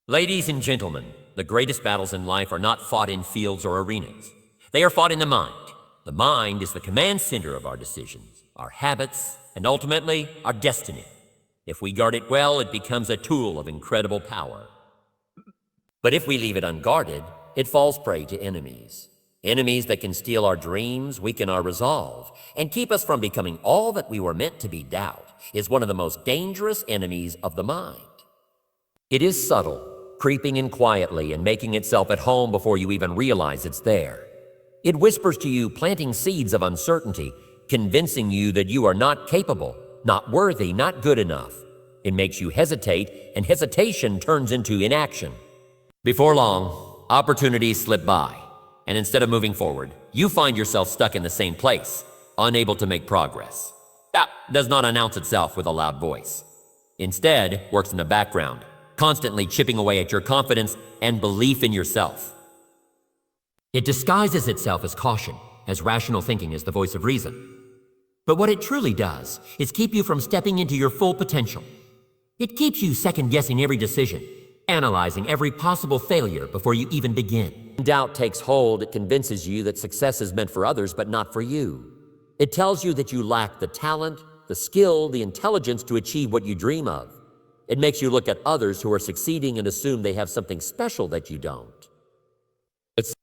Ladies and gentlemen, the greatest battles in life are not fought in fields or arenas. They are fought in the mind. The mind is the command center of our decisions, our habits, and ultimately our destiny. If we guard it well, it becomes a tool of incredible power. But if we leave it unguarded, it falls prey to enemies. Enemies that can steal our dreams, weaken our resolve, and keep us from becoming all that we were meant to be. Doubt is one of the most dangerous enemies of the mind. It is subtle, creeping in quietly and making itself at home before you even realize it's there. It whispers to you, planting seeds of uncertainty, convincing you that you are not capable, not worthy, not good enough. It makes you hesitate, and hesitation turns into inaction. Before long, opportunities slip by, and instead of moving forward, you find yourself stuck in the same place, unable to make progress. That does not announce itself with a loud voice. Instead, works in the background, constantly chipping away at your confidence and belief in yourself. It disguises itself as caution, as rational thinking as the voice of reason. But what it truly does is keep you from stepping into your full potential. It keeps you second-guessing every decision, analyzing every possible failure before you even begin. When doubt takes hold, it convinces you that success is meant for others but not for you. It tells you that you lack the talent, the skill, the intelligence to achieve what you dream of. It makes you look at others who are succeeding and assume they have something special that you don't.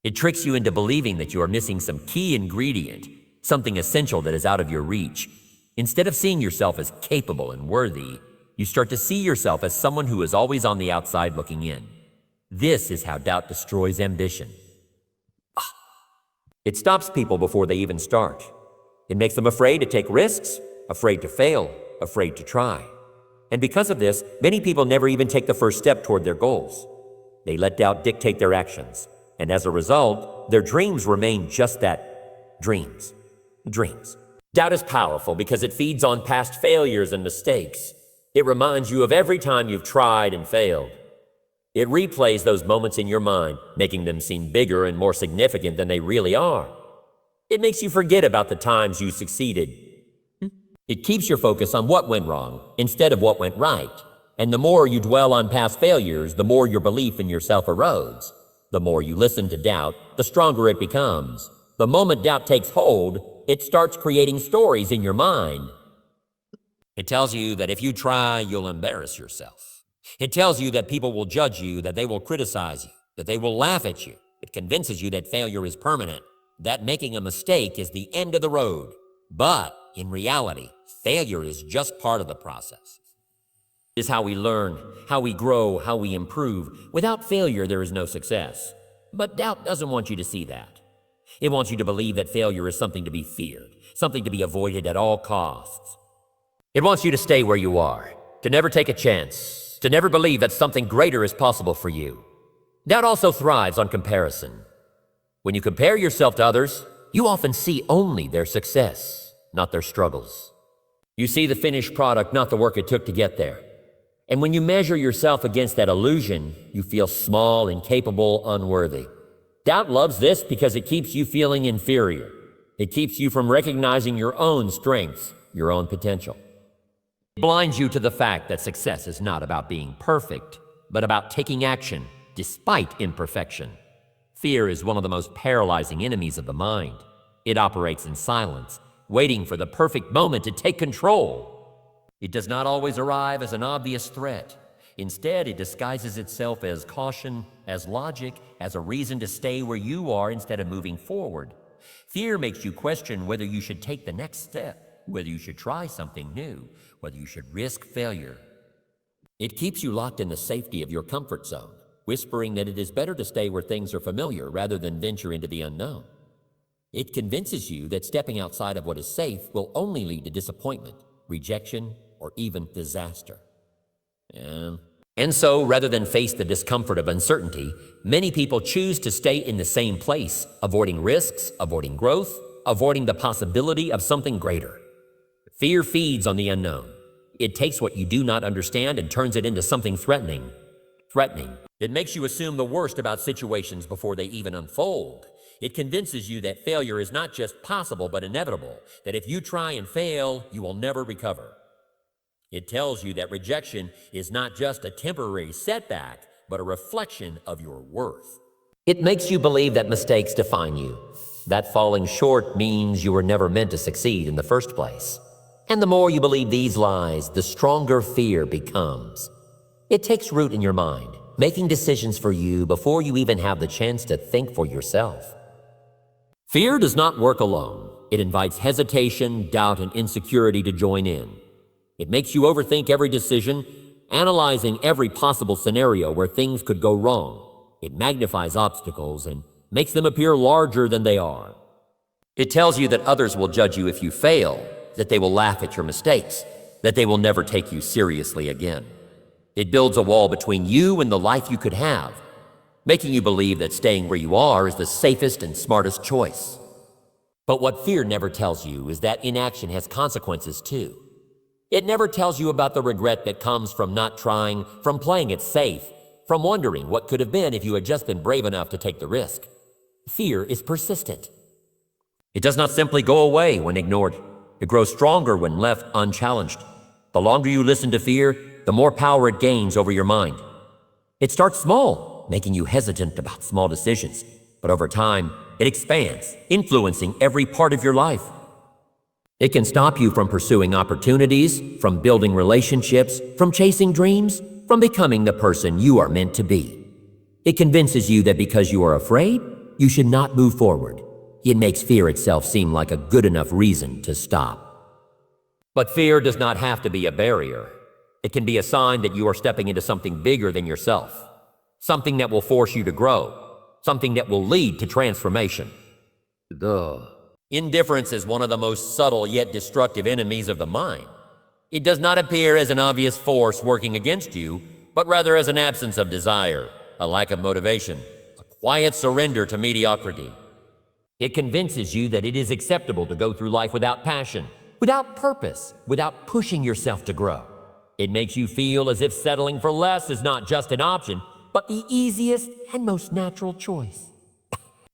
It tricks you into believing that you are missing some key ingredient, something essential that is out of your reach. Instead of seeing yourself as capable and worthy, you start to see yourself as someone who is always on the outside looking in. This is how doubt destroys ambition. It stops people before they even start. It makes them afraid to take risks, afraid to fail, afraid to try. And because of this, many people never even take the first step toward their goals. They let doubt dictate their actions. And as a result, their dreams remain just that, dreams. Dreams. Doubt is powerful because it feeds on past failures and mistakes. It reminds you of every time you've tried and failed. It replays those moments in your mind, making them seem bigger and more significant than they really are. It makes you forget about the times you succeeded. It keeps your focus on what went wrong instead of what went right. And the more you dwell on past failures, the more your belief in yourself erodes. The more you listen to doubt, the stronger it becomes. The moment doubt takes hold, it starts creating stories in your mind. It tells you that if you try, you'll embarrass yourself. It tells you that people will judge you, that they will criticize you, that they will laugh at you. It convinces you that failure is permanent, that making a mistake is the end of the road. But in reality, failure is just part of the process. It is how we learn, how we grow, how we improve. Without failure, there is no success. But doubt doesn't want you to see that. It wants you to believe that failure is something to be feared, something to be avoided at all costs. It wants you to stay where you are, to never take a chance, to never believe that something greater is possible for you. Doubt also thrives on comparison. When you compare yourself to others, you often see only their success, not their struggles. You see the finished product, not the work it took to get there. And when you measure yourself against that illusion, you feel small, incapable, unworthy. Doubt loves this because it keeps you feeling inferior. It keeps you from recognizing your own strengths, your own potential. It blinds you to the fact that success is not about being perfect, but about taking action despite imperfection. Fear is one of the most paralyzing enemies of the mind. It operates in silence, waiting for the perfect moment to take control. It does not always arrive as an obvious threat. Instead, it disguises itself as caution, as logic, as a reason to stay where you are instead of moving forward. Fear makes you question whether you should take the next step, whether you should try something new, whether you should risk failure. It keeps you locked in the safety of your comfort zone, whispering that it is better to stay where things are familiar rather than venture into the unknown. It convinces you that stepping outside of what is safe will only lead to disappointment, rejection, or even disaster. And so, rather than face the discomfort of uncertainty, many people choose to stay in the same place, avoiding risks, avoiding growth, avoiding the possibility of something greater. Fear feeds on the unknown. It takes what you do not understand and turns it into something threatening. It makes you assume the worst about situations before they even unfold. It convinces you that failure is not just possible but inevitable, that if you try and fail, you will never recover. It tells you that rejection is not just a temporary setback, but a reflection of your worth. It makes you believe that mistakes define you, that falling short means you were never meant to succeed in the first place. And the more you believe these lies, the stronger fear becomes. It takes root in your mind, making decisions for you before you even have the chance to think for yourself. Fear does not work alone. It invites hesitation, doubt, and insecurity to join in. It makes you overthink every decision, analyzing every possible scenario where things could go wrong. It magnifies obstacles and makes them appear larger than they are. It tells you that others will judge you if you fail, that they will laugh at your mistakes, that they will never take you seriously again. It builds a wall between you and the life you could have, making you believe that staying where you are is the safest and smartest choice. But what fear never tells you is that inaction has consequences too. It never tells you about the regret that comes from not trying, from playing it safe, from wondering what could have been if you had just been brave enough to take the risk. Fear is persistent. It does not simply go away when ignored. It grows stronger when left unchallenged. The longer you listen to fear, the more power it gains over your mind. It starts small, making you hesitant about small decisions, but over time, it expands, influencing every part of your life. It can stop you from pursuing opportunities, from building relationships, from chasing dreams, from becoming the person you are meant to be. It convinces you that because you are afraid, you should not move forward. It makes fear itself seem like a good enough reason to stop. But fear does not have to be a barrier. It can be a sign that you are stepping into something bigger than yourself, something that will force you to grow, something that will lead to transformation. Indifference is one of the most subtle yet destructive enemies of the mind. It does not appear as an obvious force working against you, but rather as an absence of desire, a lack of motivation, a quiet surrender to mediocrity. It convinces you that it is acceptable to go through life without passion, without purpose, without pushing yourself to grow. It makes you feel as if settling for less is not just an option, but the easiest and most natural choice.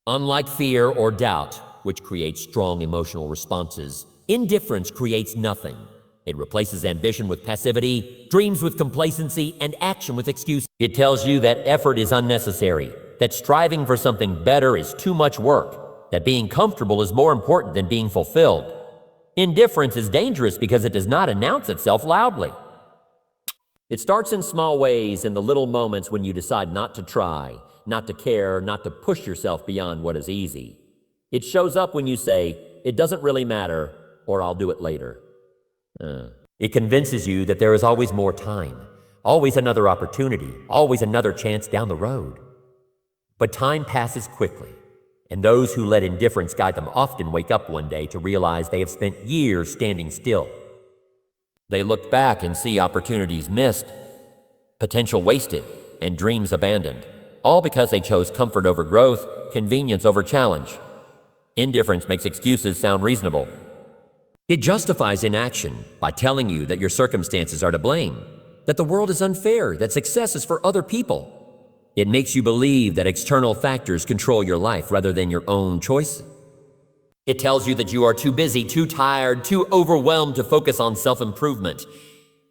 Unlike fear or doubt, which creates strong emotional responses, indifference creates nothing. It replaces ambition with passivity, dreams with complacency, and action with excuse. It tells you that effort is unnecessary, that striving for something better is too much work, that being comfortable is more important than being fulfilled. Indifference is dangerous because it does not announce itself loudly. It starts in small ways, in the little moments when you decide not to try, not to care, not to push yourself beyond what is easy. It shows up when you say, "It doesn't really matter," or "I'll do it later." It convinces you that there is always more time, always another opportunity, always another chance down the road. But time passes quickly, and those who let indifference guide them often wake up one day to realize they have spent years standing still. They look back and see opportunities missed, potential wasted, and dreams abandoned, all because they chose comfort over growth, convenience over challenge. Indifference makes excuses sound reasonable. It justifies inaction by telling you that your circumstances are to blame, that the world is unfair, that success is for other people. It makes you believe that external factors control your life rather than your own choices. It tells you that you are too busy, too tired, too overwhelmed to focus on self-improvement.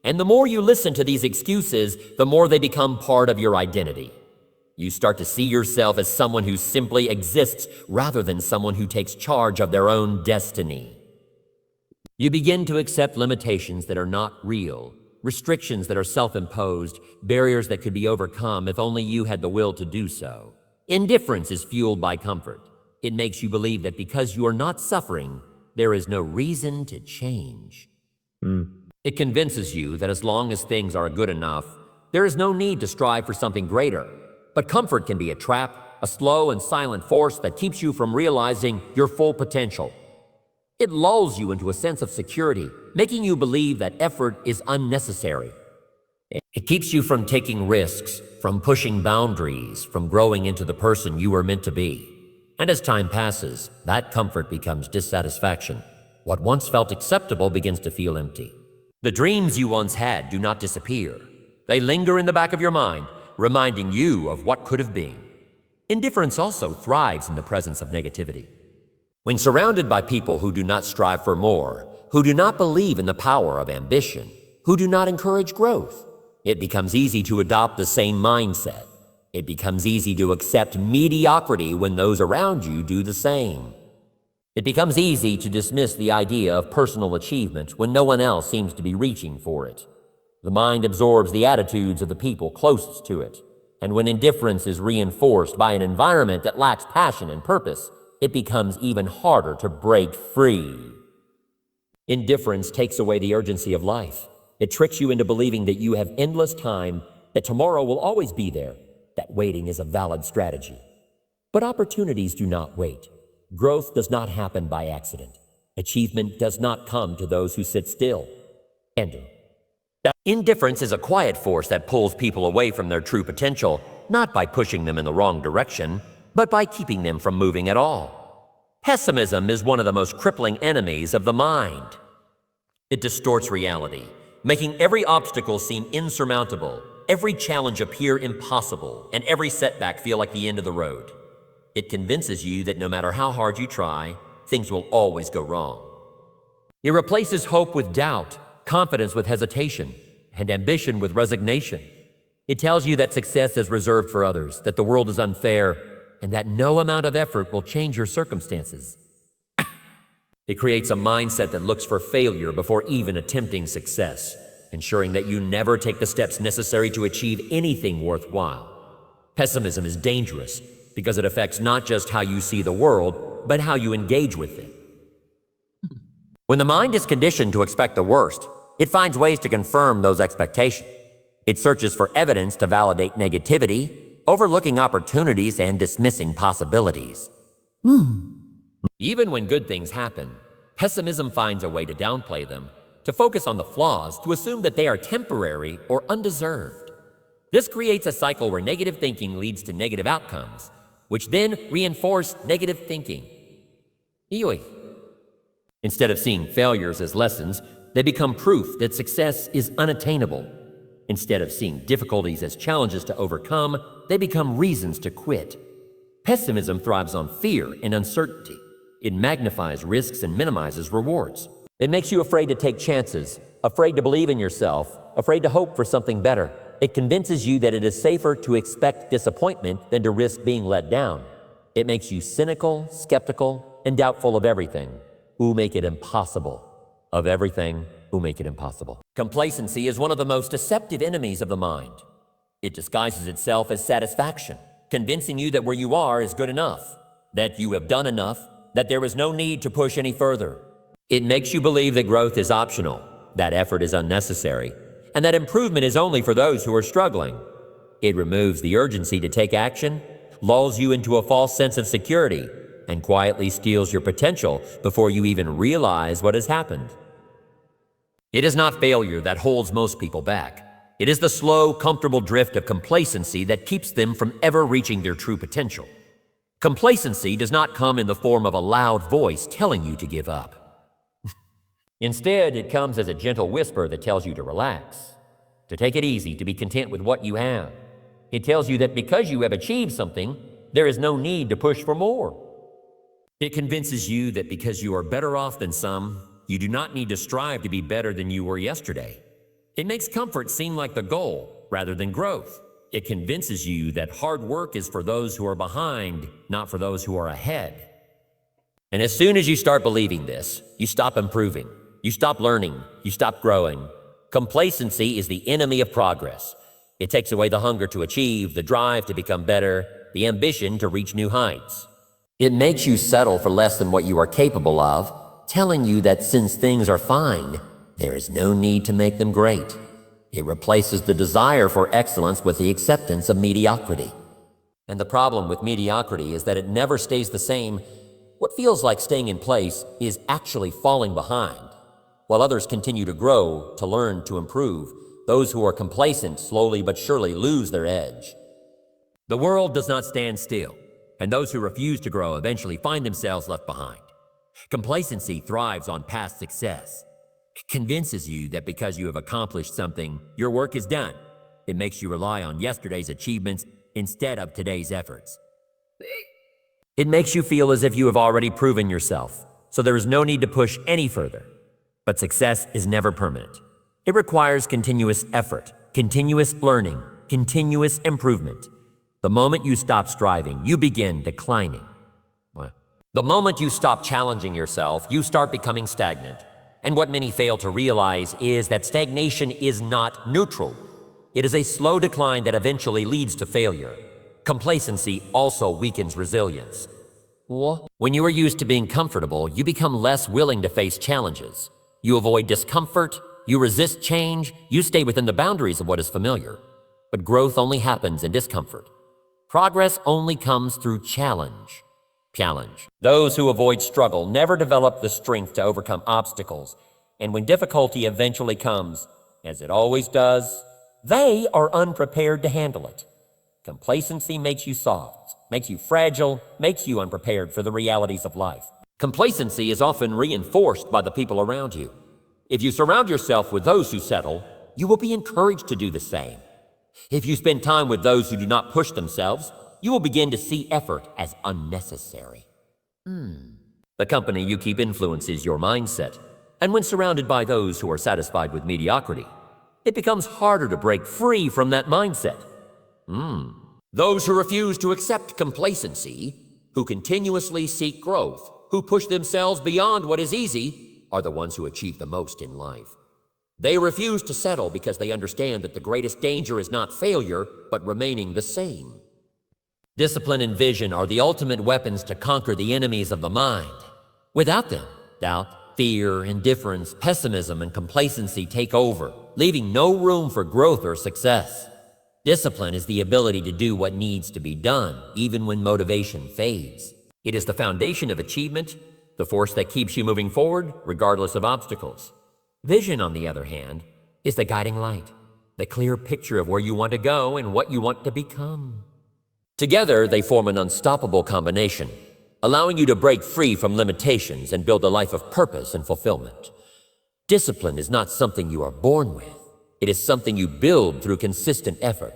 And the more you listen to these excuses, the more they become part of your identity. You start to see yourself as someone who simply exists rather than someone who takes charge of their own destiny. You begin to accept limitations that are not real, restrictions that are self-imposed, barriers that could be overcome if only you had the will to do so. Indifference is fueled by comfort. It makes you believe that because you are not suffering, there is no reason to change. It convinces you that as long as things are good enough, there is no need to strive for something greater. But comfort can be a trap, a slow and silent force that keeps you from realizing your full potential. It lulls you into a sense of security, making you believe that effort is unnecessary. It keeps you from taking risks, from pushing boundaries, from growing into the person you were meant to be. And as time passes, that comfort becomes dissatisfaction. What once felt acceptable begins to feel empty. The dreams you once had do not disappear. They linger in the back of your mind, reminding you of what could have been. Indifference also thrives in the presence of negativity. When surrounded by people who do not strive for more, who do not believe in the power of ambition, who do not encourage growth, it becomes easy to adopt the same mindset. It becomes easy to accept mediocrity when those around you do the same. It becomes easy to dismiss the idea of personal achievement when no one else seems to be reaching for it. The mind absorbs the attitudes of the people closest to it, and when indifference is reinforced by an environment that lacks passion and purpose, it becomes even harder to break free. Indifference takes away the urgency of life. It tricks you into believing that you have endless time, that tomorrow will always be there, that waiting is a valid strategy. But opportunities do not wait. Growth does not happen by accident. Achievement does not come to those who sit still. Ender. Indifference is a quiet force that pulls people away from their true potential, not by pushing them in the wrong direction, but by keeping them from moving at all. Pessimism is one of the most crippling enemies of the mind. It distorts reality, making every obstacle seem insurmountable, every challenge appear impossible, and every setback feel like the end of the road. It convinces you that no matter how hard you try, things will always go wrong. It replaces hope with doubt, confidence with hesitation, and ambition with resignation. It tells you that success is reserved for others, that the world is unfair, and that no amount of effort will change your circumstances. It creates a mindset that looks for failure before even attempting success, ensuring that you never take the steps necessary to achieve anything worthwhile. Pessimism is dangerous because it affects not just how you see the world, but how you engage with it. When the mind is conditioned to expect the worst, it finds ways to confirm those expectations. It searches for evidence to validate negativity, overlooking opportunities and dismissing possibilities. Even when good things happen, pessimism finds a way to downplay them, to focus on the flaws, to assume that they are temporary or undeserved. This creates a cycle where negative thinking leads to negative outcomes, which then reinforce negative thinking. Instead of seeing failures as lessons, they become proof that success is unattainable. Instead of seeing difficulties as challenges to overcome, they become reasons to quit. Pessimism thrives on fear and uncertainty. It magnifies risks and minimizes rewards. It makes you afraid to take chances, afraid to believe in yourself, afraid to hope for something better. It convinces you that it is safer to expect disappointment than to risk being let down. It makes you cynical, skeptical, and doubtful of everything. Who make it impossible. Of everything, who make it impossible. Complacency is one of the most deceptive enemies of the mind. It disguises itself as satisfaction, convincing you that where you are is good enough, that you have done enough, that there is no need to push any further. It makes you believe that growth is optional, that effort is unnecessary, and that improvement is only for those who are struggling. It removes the urgency to take action, lulls you into a false sense of security, and quietly steals your potential before you even realize what has happened. It is not failure that holds most people back. It is the slow, comfortable drift of complacency that keeps them from ever reaching their true potential. Complacency does not come in the form of a loud voice telling you to give up. Instead, it comes as a gentle whisper that tells you to relax, to take it easy, to be content with what you have. It tells you that because you have achieved something, there is no need to push for more. It convinces you that because you are better off than some, you do not need to strive to be better than you were yesterday. It makes comfort seem like the goal rather than growth. It convinces you that hard work is for those who are behind, not for those who are ahead. And as soon as you start believing this, you stop improving, you stop learning, you stop growing. Complacency is the enemy of progress. It takes away the hunger to achieve, the drive to become better, the ambition to reach new heights. It makes you settle for less than what you are capable of, telling you that since things are fine, there is no need to make them great. It replaces the desire for excellence with the acceptance of mediocrity. And the problem with mediocrity is that it never stays the same. What feels like staying in place is actually falling behind. While others continue to grow, to learn, to improve, those who are complacent slowly but surely lose their edge. The world does not stand still, and those who refuse to grow eventually find themselves left behind. Complacency thrives on past success. It convinces you that because you have accomplished something, your work is done. It makes you rely on yesterday's achievements instead of today's efforts. It makes you feel as if you have already proven yourself, so there is no need to push any further. But success is never permanent. It requires continuous effort, continuous learning, continuous improvement. The moment you stop striving, you begin declining. The moment you stop challenging yourself, you start becoming stagnant. And what many fail to realize is that stagnation is not neutral. It is a slow decline that eventually leads to failure. Complacency also weakens resilience. When you are used to being comfortable, you become less willing to face challenges. You avoid discomfort, you resist change, you stay within the boundaries of what is familiar. But growth only happens in discomfort. Progress only comes through challenge. Those who avoid struggle never develop the strength to overcome obstacles, and when difficulty eventually comes, as it always does, they are unprepared to handle it. Complacency makes you soft, makes you fragile, makes you unprepared for the realities of life. Complacency is often reinforced by the people around you. If you surround yourself with those who settle, you will be encouraged to do the same. If you spend time with those who do not push themselves, you will begin to see effort as unnecessary. The company you keep influences your mindset, and when surrounded by those who are satisfied with mediocrity, it becomes harder to break free from that mindset. Those who refuse to accept complacency, who continuously seek growth, who push themselves beyond what is easy, are the ones who achieve the most in life. They refuse to settle because they understand that the greatest danger is not failure, but remaining the same. Discipline and vision are the ultimate weapons to conquer the enemies of the mind. Without them, doubt, fear, indifference, pessimism, and complacency take over, leaving no room for growth or success. Discipline is the ability to do what needs to be done, even when motivation fades. It is the foundation of achievement, the force that keeps you moving forward, regardless of obstacles. Vision, on the other hand, is the guiding light, the clear picture of where you want to go and what you want to become. Together, they form an unstoppable combination, allowing you to break free from limitations and build a life of purpose and fulfillment. Discipline is not something you are born with. It is something you build through consistent effort.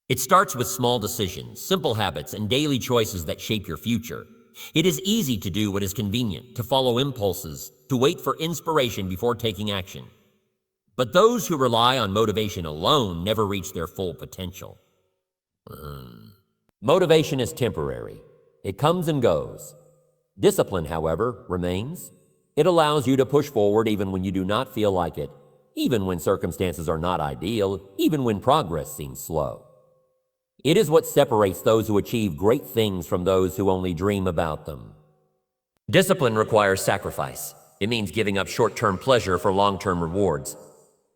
It starts with small decisions, simple habits, and daily choices that shape your future. It is easy to do what is convenient, to follow impulses, to wait for inspiration before taking action. But those who rely on motivation alone never reach their full potential. Motivation is temporary. It comes and goes. Discipline, however, remains. It allows you to push forward even when you do not feel like it, even when circumstances are not ideal, even when progress seems slow. It is what separates those who achieve great things from those who only dream about them. Discipline requires sacrifice. It means giving up short-term pleasure for long-term rewards.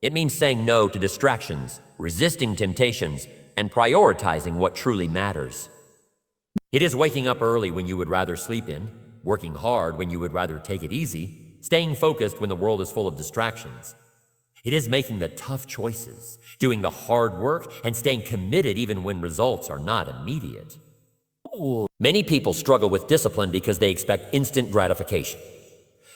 It means saying no to distractions, resisting temptations, and prioritizing what truly matters. It is waking up early when you would rather sleep in, working hard when you would rather take it easy, staying focused when the world is full of distractions. It is making the tough choices, doing the hard work, and staying committed even when results are not immediate. Many people struggle with discipline because they expect instant gratification.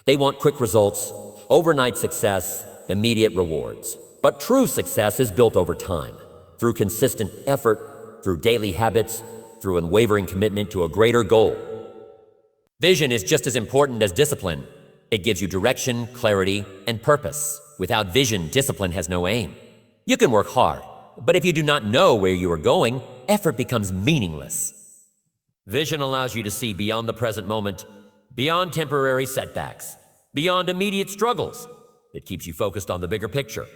They want quick results, overnight success, immediate rewards. But true success is built over time, through consistent effort, through daily habits, through unwavering commitment to a greater goal. Vision is just as important as discipline. It gives you direction, clarity, and purpose. Without vision, discipline has no aim. You can work hard, but if you do not know where you are going, effort becomes meaningless. Vision allows you to see beyond the present moment, beyond temporary setbacks, beyond immediate struggles. It keeps you focused on the bigger picture,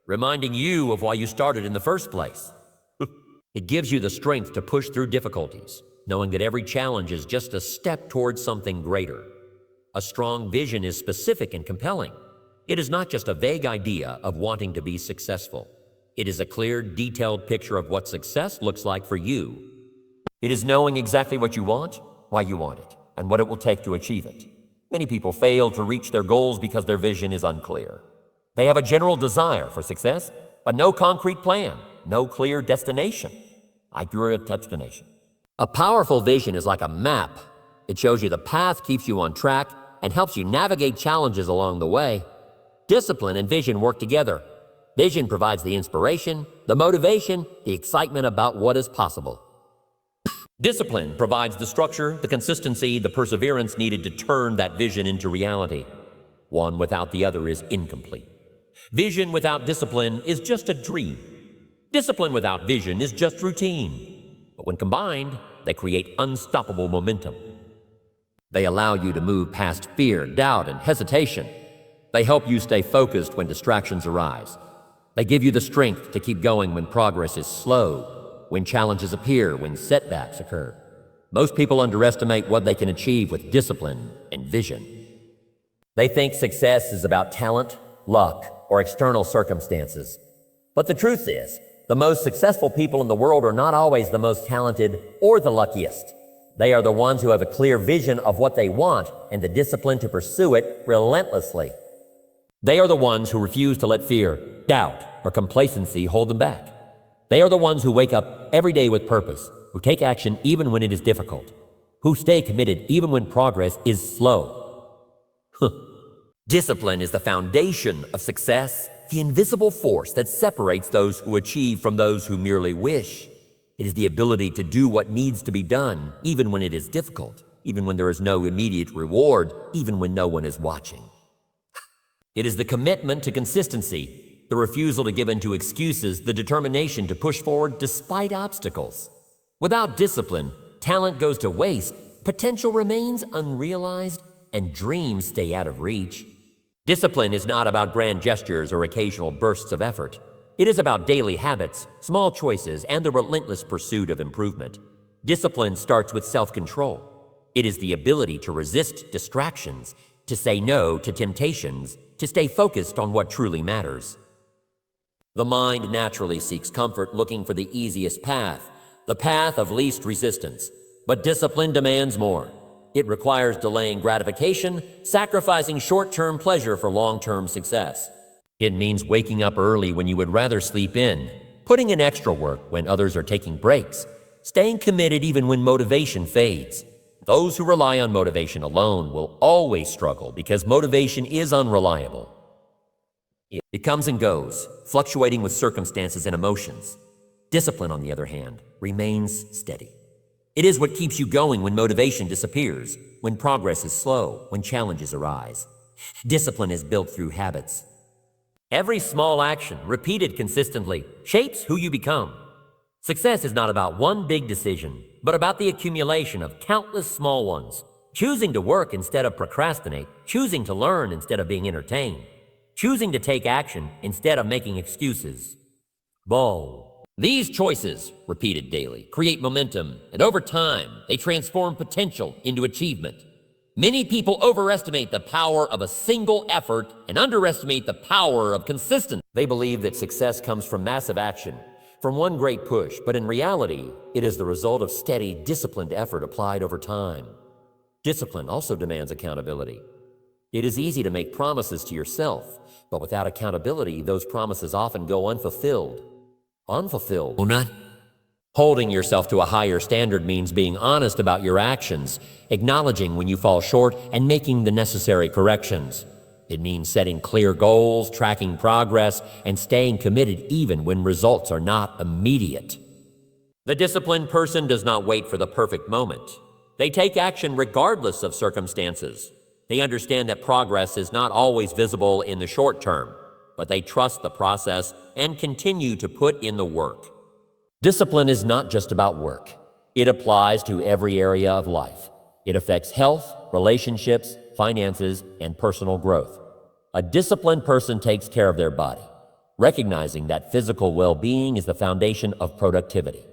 reminding you of why you started in the first place. It gives you the strength to push through difficulties, knowing that every challenge is just a step towards something greater. A strong vision is specific and compelling. It is not just a vague idea of wanting to be successful. It is a clear, detailed picture of what success looks like for you. It is knowing exactly what you want, why you want it, and what it will take to achieve it. Many people fail to reach their goals because their vision is unclear. They have a general desire for success, but no concrete plan, no clear destination. A powerful vision is like a map. It shows you the path, keeps you on track, and helps you navigate challenges along the way. Discipline and vision work together. Vision provides the inspiration, the motivation, the excitement about what is possible. Discipline provides the structure, the consistency, the perseverance needed to turn that vision into reality. One without the other is incomplete. Vision without discipline is just a dream. Discipline without vision is just routine. when combined, they create unstoppable momentum. They allow you to move past fear, doubt, and hesitation. They help you stay focused when distractions arise. They give you the strength to keep going when progress is slow, when challenges appear, when setbacks occur. Most people underestimate what they can achieve with discipline and vision. They think success is about talent, luck, or external circumstances. But the truth is, the most successful people in the world are not always the most talented or the luckiest. They are the ones who have a clear vision of what they want and the discipline to pursue it relentlessly. They are the ones who refuse to let fear, doubt, or complacency hold them back. They are the ones who wake up every day with purpose, who take action even when it is difficult, who stay committed even when progress is slow. Discipline is the foundation of success, the invisible force that separates those who achieve from those who merely wish. It is the ability to do what needs to be done, even when it is difficult, even when there is no immediate reward, even when no one is watching. It is the commitment to consistency, the refusal to give in to excuses, the determination to push forward despite obstacles. Without discipline, talent goes to waste, potential remains unrealized, and dreams stay out of reach. Discipline is not about grand gestures or occasional bursts of effort. It is about daily habits, small choices, and the relentless pursuit of improvement. Discipline starts with self-control. It is the ability to resist distractions, to say no to temptations, to stay focused on what truly matters. The mind naturally seeks comfort, looking for the easiest path, the path of least resistance. But discipline demands more. It requires delaying gratification, sacrificing short-term pleasure for long-term success. It means waking up early when you would rather sleep in, putting in extra work when others are taking breaks, staying committed even when motivation fades. Those who rely on motivation alone will always struggle because motivation is unreliable. It comes and goes, fluctuating with circumstances and emotions. Discipline, on the other hand, remains steady. It is what keeps you going when motivation disappears, when progress is slow, when challenges arise. Discipline is built through habits. Every small action, repeated consistently, shapes who you become. Success is not about one big decision, but about the accumulation of countless small ones. Choosing to work instead of procrastinate, choosing to learn instead of being entertained, choosing to take action instead of making excuses. Bold. These choices, repeated daily, create momentum, and over time, they transform potential into achievement. Many people overestimate the power of a single effort and underestimate the power of consistency. They believe that success comes from massive action, from one great push, but in reality, it is the result of steady, disciplined effort applied over time. Discipline also demands accountability. It is easy to make promises to yourself, but without accountability, those promises often go unfulfilled. Holding yourself to a higher standard means being honest about your actions, acknowledging when you fall short, and making the necessary corrections. It means setting clear goals, tracking progress, and staying committed even when results are not immediate. The disciplined person does not wait for the perfect moment. They take action regardless of circumstances. They understand that progress is not always visible in the short term, but they trust the process and continue to put in the work. Discipline is not just about work. It applies to every area of life. It affects health, relationships, finances, and personal growth. A disciplined person takes care of their body, recognizing that physical well-being is the foundation of productivity.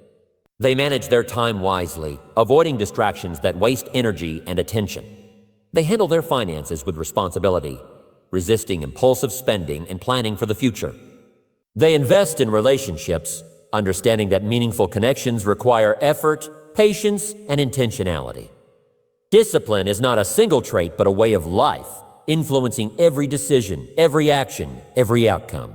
They manage their time wisely, avoiding distractions that waste energy and attention. They handle their finances with responsibility, resisting impulsive spending and planning for the future. They invest in relationships, understanding that meaningful connections require effort, patience, and intentionality. Discipline is not a single trait, but a way of life, influencing every decision, every action, every outcome.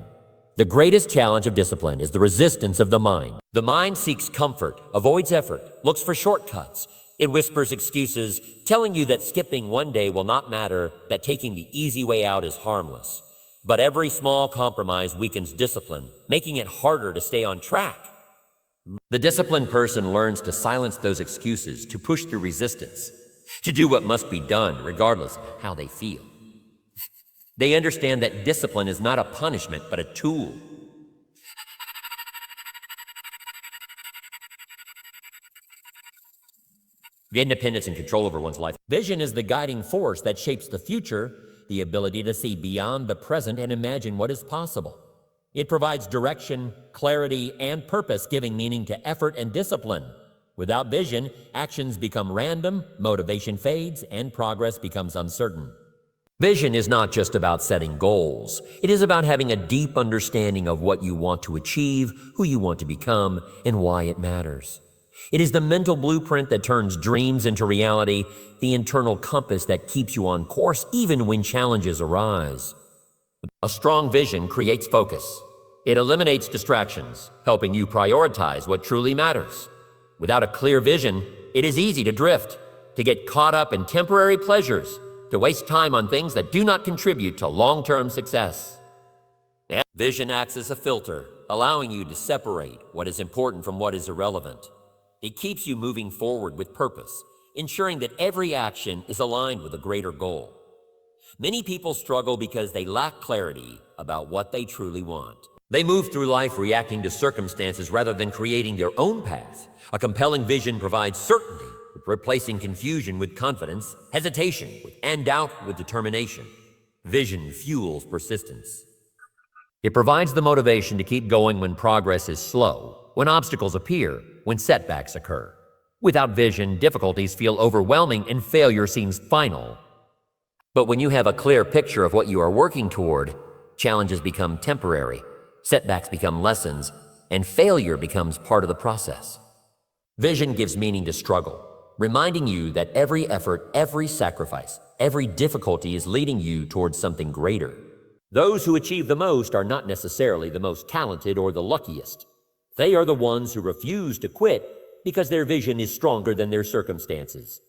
The greatest challenge of discipline is the resistance of the mind. The mind seeks comfort, avoids effort, looks for shortcuts. It whispers excuses, telling you that skipping one day will not matter, that taking the easy way out is harmless. But every small compromise weakens discipline, making it harder to stay on track. The disciplined person learns to silence those excuses, to push through resistance, to do what must be done regardless of how they feel. They understand that discipline is not a punishment, but a tool. independence and control over one's life. Vision is the guiding force that shapes the future, the ability to see beyond the present and imagine what is possible. It provides direction, clarity, and purpose, giving meaning to effort and discipline. Without vision, actions become random, motivation fades, and progress becomes uncertain. Vision is not just about setting goals. It is about having a deep understanding of what you want to achieve, who you want to become, and why it matters. It is the mental blueprint that turns dreams into reality, the internal compass that keeps you on course even when challenges arise. A strong vision creates focus. It eliminates distractions, helping you prioritize what truly matters. Without a clear vision, it is easy to drift, to get caught up in temporary pleasures, to waste time on things that do not contribute to long-term success. And vision acts as a filter, allowing you to separate what is important from what is irrelevant. It keeps you moving forward with purpose, ensuring that every action is aligned with a greater goal. Many people struggle because they lack clarity about what they truly want. They move through life reacting to circumstances rather than creating their own path. A compelling vision provides certainty, replacing confusion with confidence, hesitation and doubt with determination. Vision fuels persistence. It provides the motivation to keep going when progress is slow, when obstacles appear, when setbacks occur. Without vision, difficulties feel overwhelming and failure seems final. But when you have a clear picture of what you are working toward, challenges become temporary, setbacks become lessons, and failure becomes part of the process. Vision gives meaning to struggle, reminding you that every effort, every sacrifice, every difficulty is leading you towards something greater. Those who achieve the most are not necessarily the most talented or the luckiest. They are the ones who refuse to quit because their vision is stronger than their circumstances.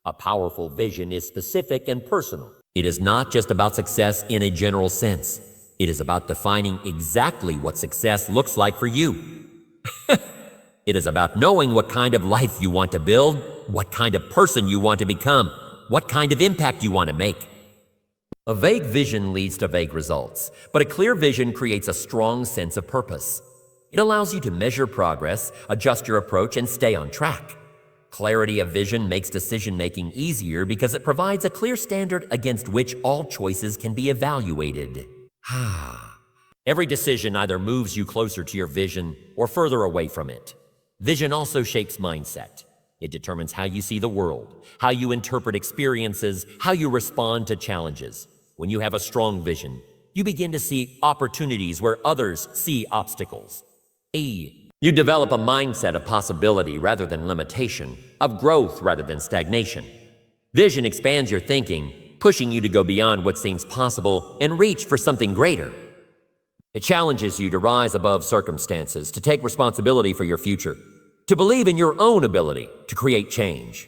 A powerful vision is specific and personal. It is not just about success in a general sense. It is about defining exactly what success looks like for you. It is about knowing what kind of life you want to build, what kind of person you want to become, what kind of impact you want to make. A vague vision leads to vague results, but a clear vision creates a strong sense of purpose. It allows you to measure progress, adjust your approach, and stay on track. Clarity of vision makes decision-making easier because it provides a clear standard against which all choices can be evaluated. Every decision either moves you closer to your vision or further away from it. Vision also shapes mindset. It determines how you see the world, how you interpret experiences, how you respond to challenges. When you have a strong vision, you begin to see opportunities where others see obstacles. You develop a mindset of possibility rather than limitation, of growth rather than stagnation. Vision expands your thinking, pushing you to go beyond what seems possible and reach for something greater. It challenges you to rise above circumstances, to take responsibility for your future, to believe in your own ability to create change.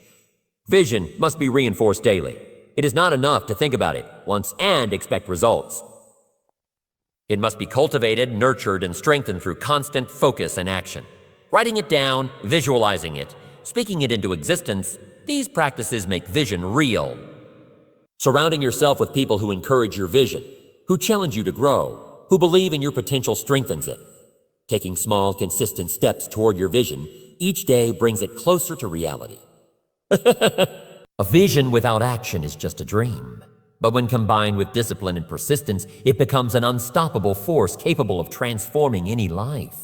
Vision must be reinforced daily. It is not enough to think about it once and expect results. It must be cultivated, nurtured, and strengthened through constant focus and action. Writing it down, visualizing it, speaking it into existence, these practices make vision real. Surrounding yourself with people who encourage your vision, who challenge you to grow, who believe in your potential strengthens it. Taking small, consistent steps toward your vision each day brings it closer to reality. A vision without action is just a dream. But when combined with discipline and persistence, it becomes an unstoppable force capable of transforming any life.